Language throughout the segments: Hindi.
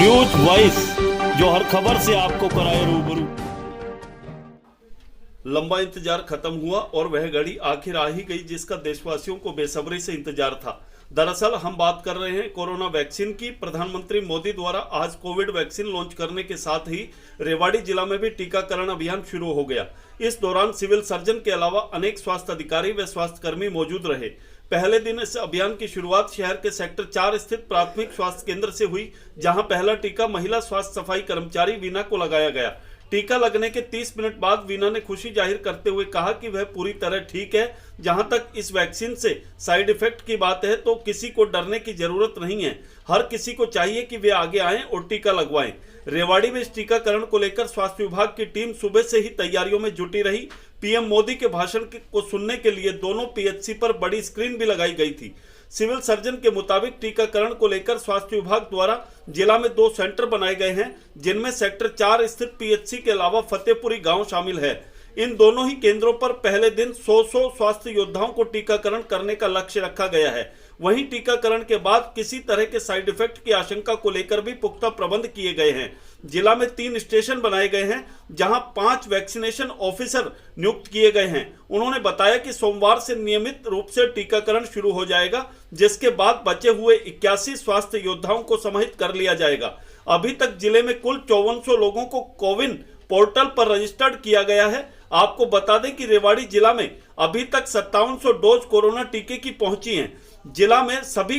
न्यूज वॉइस, जो हर खबर से आपको कराए रूबरू। लंबा इंतजार खत्म हुआ और वह घड़ी आखिर आ ही गई जिसका देशवासियों को बेसब्री से इंतजार था। दरअसल हम बात कर रहे हैं कोरोना वैक्सीन की। प्रधानमंत्री मोदी द्वारा आज कोविड वैक्सीन लॉन्च करने के साथ ही रेवाड़ी जिला में भी टीकाकरण अभियान शुरू हो गया। इस दौरान सिविल सर्जन के अलावा अनेक स्वास्थ्य अधिकारी व स्वास्थ्य कर्मी मौजूद रहे। पहले दिन इस अभियान की शुरुआत शहर के सेक्टर 4 स्थित प्राथमिक स्वास्थ्य केंद्र से हुई, जहां पहला टीका महिला स्वास्थ्य सफाई कर्मचारी वीना को लगाया गया। टीका लगने के 30 मिनट बाद वीना ने खुशी जाहिर करते हुए कहा कि वह पूरी तरह ठीक है। जहां तक इस वैक्सीन से साइड इफेक्ट की बात है तो किसी को डरने की जरूरत नहीं है। हर किसी को चाहिए कि वे आगे आएं और टीका लगवाएं। रेवाड़ी में इस टीकाकरण को लेकर स्वास्थ्य विभाग की टीम सुबह से ही तैयारियों में जुटी रही। पीएम मोदी के भाषण को सुनने के लिए दोनों पीएचसी पर बड़ी स्क्रीन भी लगाई गई थी। सिविल सर्जन के मुताबिक टीकाकरण को लेकर स्वास्थ्य विभाग द्वारा जिला में 2 सेंटर बनाए गए हैं, जिनमें सेक्टर 4 स्थित पीएचसी के अलावा फतेहपुरी गांव शामिल है। इन दोनों ही केंद्रों पर पहले दिन 100 स्वास्थ्य योद्धाओं को टीकाकरण करने का लक्ष्य रखा गया है। वहीं टीकाकरण के बाद किसी तरह के साइड इफेक्ट की आशंका को लेकर भी पुख्ता प्रबंध किए गए हैं। जिला में 3 स्टेशन बनाए गए हैं, जहां 5 वैक्सीनेशन ऑफिसर नियुक्त किए गए हैं। उन्होंने बताया कि सोमवार से नियमित रूप से टीकाकरण शुरू हो जाएगा, जिसके बाद बचे हुए 81 स्वास्थ्य योद्धाओं को समाहित कर लिया जाएगा। अभी तक जिले में कुल 5400 लोगों को कोविन पोर्टल पर रजिस्टर्ड किया गया है। आपको बता दें कि रेवाड़ी जिला में अभी तक 5700 डोज कोरोना टीके की पहुंची हैं। जिला में सभी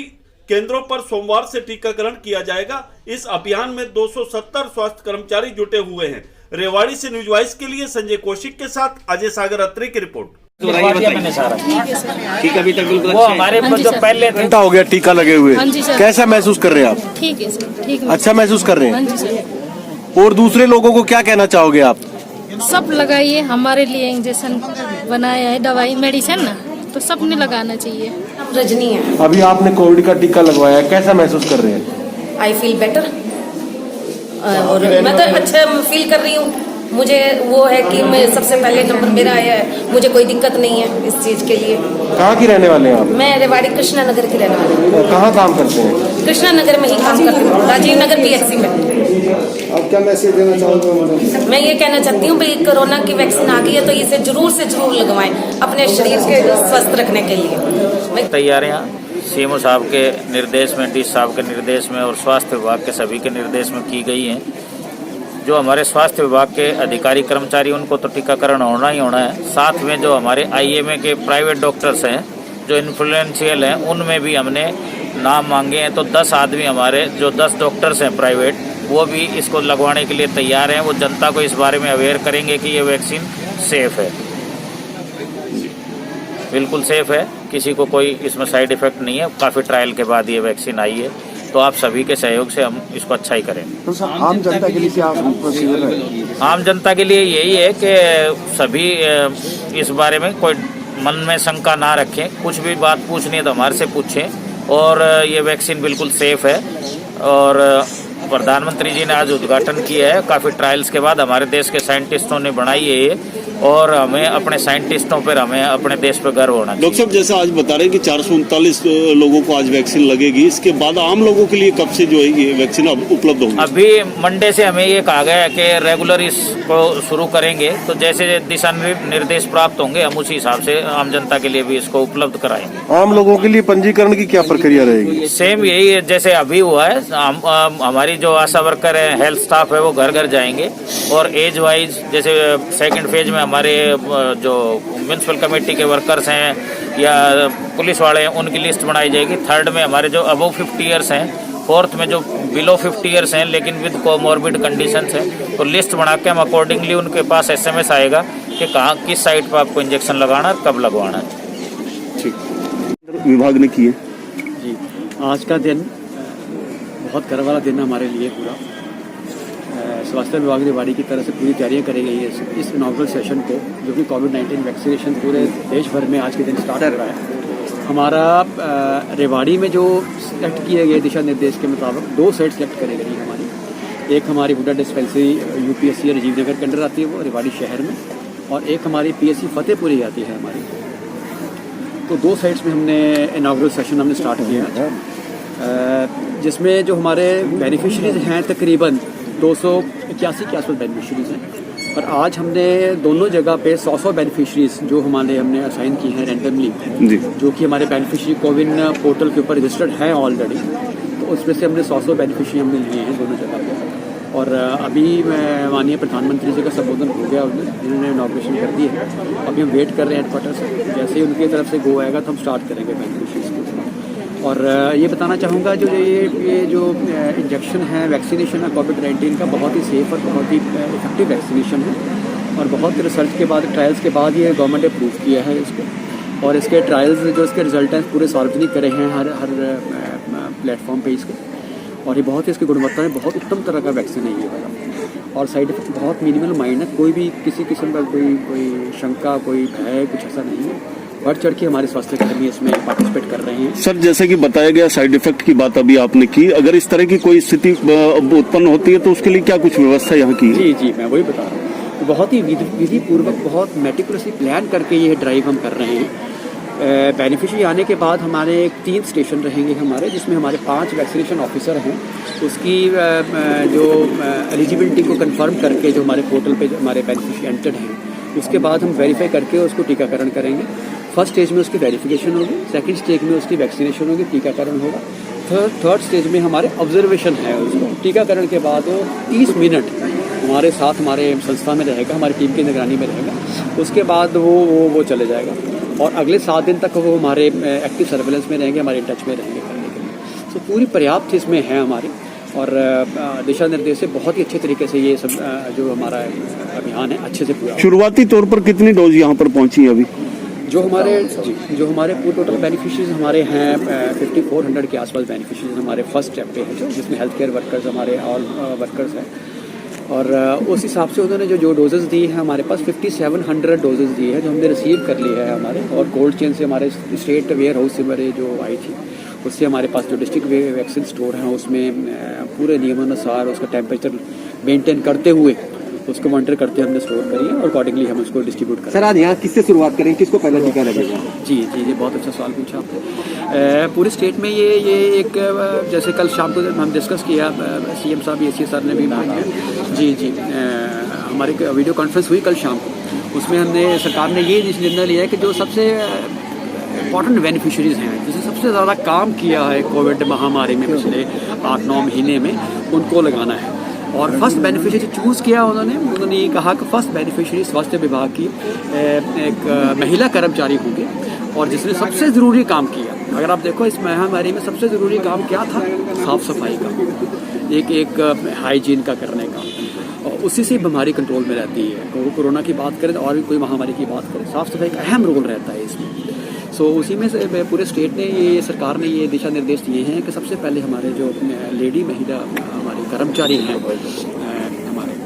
केंद्रों पर सोमवार से टीकाकरण किया जाएगा। इस अभियान में 270 स्वास्थ्य कर्मचारी जुटे हुए हैं। रेवाड़ी से न्यूज वॉइस के लिए संजय कौशिक के साथ अजय सागर अत्री की रिपोर्ट। ठीक अभी तक बिल्कुल वो हमारे जो पहले घंटा हो गया टीका लगे हुए, कैसा महसूस कर रहे हैं आप? ठीक है सर, ठीक है। अच्छा महसूस कर रहे हैं? हाँ जी सर। और दूसरे लोगों को क्या कहना चाहोगे आप? सब लगाइए, हमारे लिए इंजेक्शन बनाया है, दवाई मेडिसिन ना, तो सबने लगाना चाहिए। रजनी है। अभी आपने कोविड का टीका लगवाया, कैसा महसूस कर रहे हैं? आई फील बेटर और मैं तो अच्छा फील कर रही हूँ। मुझे वो है कि मैं सबसे पहले नंबर मेरा आया है, मुझे कोई दिक्कत नहीं है इस चीज के लिए। कहाँ की रहने वाले हैं आप? मैं रेवाड़ी कृष्णा नगर की रहने वाली हूँ। कहाँ काम करते हैं? कृष्णा नगर में ही काम करती हूँ, राजीव नगर पीएचसी में। आप क्या मैसेज देना चाहोगे? मैं ये कहना चाहती हूँ भाई कोरोना की वैक्सीन आ गई है तो इसे जरूर से जरूर लगवाएं अपने शरीर के स्वस्थ रखने के लिए। तैयारियां सीएमओ साहब के निर्देश में, डी साहब के निर्देश में और स्वास्थ्य विभाग के सभी के निर्देश में की गई हैं। जो हमारे स्वास्थ्य विभाग के अधिकारी कर्मचारी, उनको तो टीकाकरण होना ही होना है। साथ में जो हमारे आईएमए के प्राइवेट डॉक्टर्स हैं, जो इन्फ्लुएंशियल हैं, उनमें भी हमने नाम मांगे हैं। तो 10 आदमी हमारे जो 10 डॉक्टर्स हैं प्राइवेट, वो भी इसको लगवाने के लिए तैयार हैं। वो जनता को इस बारे में अवेयर करेंगे कि ये वैक्सीन सेफ है, बिल्कुल सेफ है, किसी को कोई इसमें साइड इफेक्ट नहीं है। काफ़ी ट्रायल के बाद ये वैक्सीन आई है, तो आप सभी के सहयोग से हम इसको अच्छा ही करें। तो आम जनता के लिए क्या प्रोसीजर है? आम जनता के लिए यही है कि सभी इस बारे में कोई मन में शंका ना रखें। कुछ भी बात पूछनी है तो हमारे से पूछें। और ये वैक्सीन बिल्कुल सेफ है और प्रधानमंत्री जी ने आज उद्घाटन किया है। काफ़ी ट्रायल्स के बाद हमारे देश के साइंटिस्टों ने बनाई है ये, और हमें अपने साइंटिस्टों पर, हमें अपने देश पर गर्व होना चाहिए। डॉक्टर साहब, जैसा आज बता रहे हैं कि 439 लोगों को आज वैक्सीन लगेगी, इसके बाद आम लोगों के लिए कब से जो है ये वैक्सीन अब उपलब्ध होगी? अभी मंडे से हमें ये कहा गया है कि रेगुलर इसको शुरू करेंगे, तो जैसे दिशा निर्देश प्राप्त होंगे हम उसी हिसाब से आम जनता के लिए भी इसको उपलब्ध कराएंगे। आम लोगों के लिए पंजीकरण की क्या प्रक्रिया रहेगी? सेम यही है जैसे अभी हुआ है। हमारी जो आशा वर्कर है, हेल्थ स्टाफ है, वो घर घर जाएंगे और एज वाइज, जैसे सेकंड फेज में हमारे जो म्यूनसिपल कमेटी के वर्कर्स हैं या पुलिस वाले हैं, उनकी लिस्ट बनाई जाएगी। थर्ड में हमारे जो अबव 50 ईयर्स हैं, फोर्थ में जो बिलो 50 ईयर्स हैं लेकिन विद कोमॉर्बिड कंडीशंस हैं, तो लिस्ट बना के हम अकॉर्डिंगली उनके पास SMS आएगा कि कहाँ किस साइट पर आपको इंजेक्शन लगाना है, कब लगवाना है। ठीक, विभाग ने किए जी। आज का दिन बहुत गर्व वाला दिन है हमारे लिए। पूरा स्वास्थ्य विभाग रेवाड़ी की तरफ से पूरी तैयारियां करी गई है इस इनॉग्रल सेशन को, जो कि कोविड-19 वैक्सीनेशन पूरे देश भर में आज के दिन स्टार्ट हो रहा है। हमारा रेवाड़ी में जो सेलेक्ट किए गए दिशा निर्देश के मुताबिक 2 साइट सेलेक्ट करी गई हमारी। एक हमारी हुडा डिस्पेंसरी UPSC राजीव नगर के अंडर आती है, वो रेवाड़ी शहर में, और एक हमारी PSC फतेहपुरी आती है हमारी। तो 2 साइट्स में हमने इनॉग्रल सेशन हमने स्टार्ट किया है। जिसमें जो हमारे बेनिफिशरीज हैं तकरीबन 281 के आसपास बेनिफिशरीज हैं। और आज हमने दोनों जगह पे 100 बेनिफिशरीज जो हमने असाइन की हैं रैंडमली, जो कि हमारे बेनिफिशरी कोविन पोर्टल के ऊपर रजिस्टर्ड हैं ऑलरेडी। तो उसमें से हमने 100 बेनिफिशरी हमने लिए हैं दोनों जगह पे। और अभी माननीय प्रधानमंत्री जी का संबोधन हो गया, उन्होंने इनॉग्रेशन कर दी है। अभी हम वेट कर रहे हैं हेडक्वार्टर से, जैसे ही उनकी तरफ से गो आएगा तो हम स्टार्ट करेंगे बेनिफिशरीज को। और ये बताना चाहूँगा जो ये जो इंजेक्शन है, वैक्सीनेशन है कोविड-19 का, बहुत ही सेफ और बहुत ही इफेक्टिव वैक्सीनेशन है। और बहुत रिसर्च के बाद, ट्रायल्स के बाद ये गवर्नमेंट ने अप्रूव किया है इसको। और इसके ट्रायल्स जो इसके रिजल्ट हैं पूरे सार्वजनिक करे हैं हर प्लेटफॉर्म पे इसके। और ये बहुत ही इसकी गुणवत्ता में बहुत उत्तम तरह का वैक्सीन है ये वाला। और साइड इफेक्ट बहुत मिनिमल माइनर, कोई भी किसी किस्म का कोई शंका, कोई भय, कुछ ऐसा नहीं है। बढ़ चढ़ के हमारे स्वास्थ्यकर्मी इसमें पार्टिसिपेट कर रहे हैं। सर, जैसे कि बताया गया साइड इफेक्ट की बात अभी आपने की, अगर इस तरह की कोई स्थिति उत्पन्न होती है तो उसके लिए क्या कुछ व्यवस्था यहाँ की है? जी, मैं वही बता रहा हूँ। बहुत ही विधि पूर्वक, बहुत मेटिकुलसली प्लान करके ये ड्राइव हम कर रहे हैं। बेनिफिशरी आने के बाद हमारे 3 स्टेशन रहेंगे हमारे, जिसमें हमारे 5 वैक्सीनेशन ऑफिसर हैं। उसकी जो एलिजिबिलिटी को कंफर्म करके जो हमारे पोर्टल पे हमारे बेनिफिशरी एंटर्ड हैं, उसके बाद हम वेरीफाई करके उसको टीकाकरण करेंगे। फर्स्ट स्टेज में उसकी वेरिफिकेशन होगी, सेकंड स्टेज में उसकी वैक्सीनेशन होगी, टीकाकरण होगा। थर्ड स्टेज में हमारे ऑब्जर्वेशन है उसको। टीकाकरण के बाद वो 30 मिनट हमारे साथ हमारे संस्था में रहेगा, हमारी टीम की निगरानी में रहेगा। उसके बाद वो चले जाएगा और अगले 7 दिन तक वो हमारे एक्टिव सर्वेलेंस में रहेंगे, हमारे टच में रहेंगे करने के लिए। तो पूरी पर्याप्त इसमें है हमारी। और दिशा निर्देश से बहुत ही अच्छे तरीके से ये सब जो हमारा अभियान है अच्छे से पूरा। शुरुआती तौर पर कितनी डोज यहाँ पर पहुँची है अभी? जो हमारे पूरे टोटल बेनिफिशरीज हमारे हैं 5400 के आसपास बेनिफिशरीज हमारे फर्स्ट स्टेप पे हैं, जिसमें हेल्थ केयर वर्कर्स हमारे ऑल वर्कर्स हैं। और उस हिसाब से उन्होंने जो डोजेज़ दी है हमारे पास 5700 डोजेज़ दी है जो हमने रिसीव कर ली है हमारे। और कोल्ड चेन से हमारे स्टेट वेयर हाउस से हमारे जो आई थी, उससे हमारे पास जो डिस्ट्रिक्ट वैक्सीन स्टोर हैं उसमें पूरे नियमानुसार उसका टेम्परेचर मेंटेन करते हुए, उसको मॉनिटर करते हुए हमने स्टोर करी है और अकॉर्डिंगली हम उसको डिस्ट्रीब्यूट करें। सर, आज यहाँ किससे शुरुआत करें, किसको पहला टीका लगेगा? जी, बहुत अच्छा सवाल पूछा आपने। पूरे स्टेट में ये एक जैसे कल शाम को हम डिस्कस किया, सीएम साहब एसी सर ने भी मांगा। जी हमारे वीडियो कॉन्फ्रेंस हुई कल शाम को, उसमें हमने सरकार ने ये निर्णय लिया है कि जो सबसे इम्पॉर्टेंट बेनिफिशरीज हैं, जिसने सबसे ज़्यादा काम किया है कोविड महामारी में पिछले 8-9 महीने में, उनको लगाना है। और फर्स्ट बेनिफिशरी चूज़ किया उन्होंने ये कहा कि फर्स्ट बेनिफिशरी स्वास्थ्य विभाग की एक महिला कर्मचारी होगी और जिसने सबसे ज़रूरी काम किया। अगर आप देखो इस महामारी में सबसे ज़रूरी काम क्या था? साफ़ सफाई का, एक हाइजीन का करने का। और उसी से बीमारी कंट्रोल में रहती है। कोरोना की बात करें और भी कोई महामारी की बात करें, साफ़ सफाई का अहम रोल रहता है इसमें। उसी में से पूरे स्टेट ने सरकार ने ये दिशा निर्देश दिए हैं कि सबसे पहले हमारे जो लेडी महिला हमारे कर्मचारी हैं हमारे,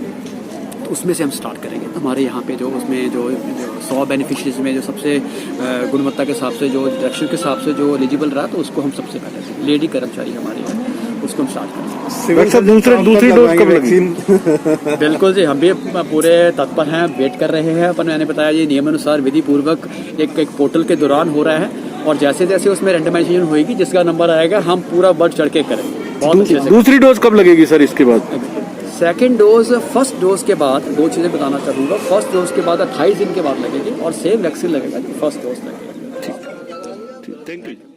तो उसमें से हम स्टार्ट करेंगे। तो हमारे यहाँ पे जो 100 बेनिफिशरीज में जो सबसे गुणवत्ता के हिसाब से, जो डायरेक्शन के हिसाब से जो एलिजिबल रहा, तो उसको हम सबसे पहले लेडी कर्मचारी हमारे यहाँ उसको हम स्टार्ट करेंगे। दूसरी डोज कब वैक्सीन? बिल्कुल जी, हम भी पूरे तत्पर हैं, वेट कर रहे हैं। पर मैंने बताया ये नियमानुसार विधि पूर्वक एक पोर्टल के दौरान हो रहा है और जैसे जैसे उसमें रैंडमाइजेशन होगी, जिसका नंबर आएगा हम पूरा बढ़ चढ़ के करेंगे। बहुत अच्छे से। दूसरी डोज कब लगेगी सर इसके बाद? सेकेंड डोज फर्स्ट डोज के बाद 2 चीज़ें बताना चाहूँगा। फर्स्ट डोज के बाद 28 दिन के बाद लगेगी और सेम वैक्सीन लगेगा, फर्स्ट डोज लगेगा। Thank you.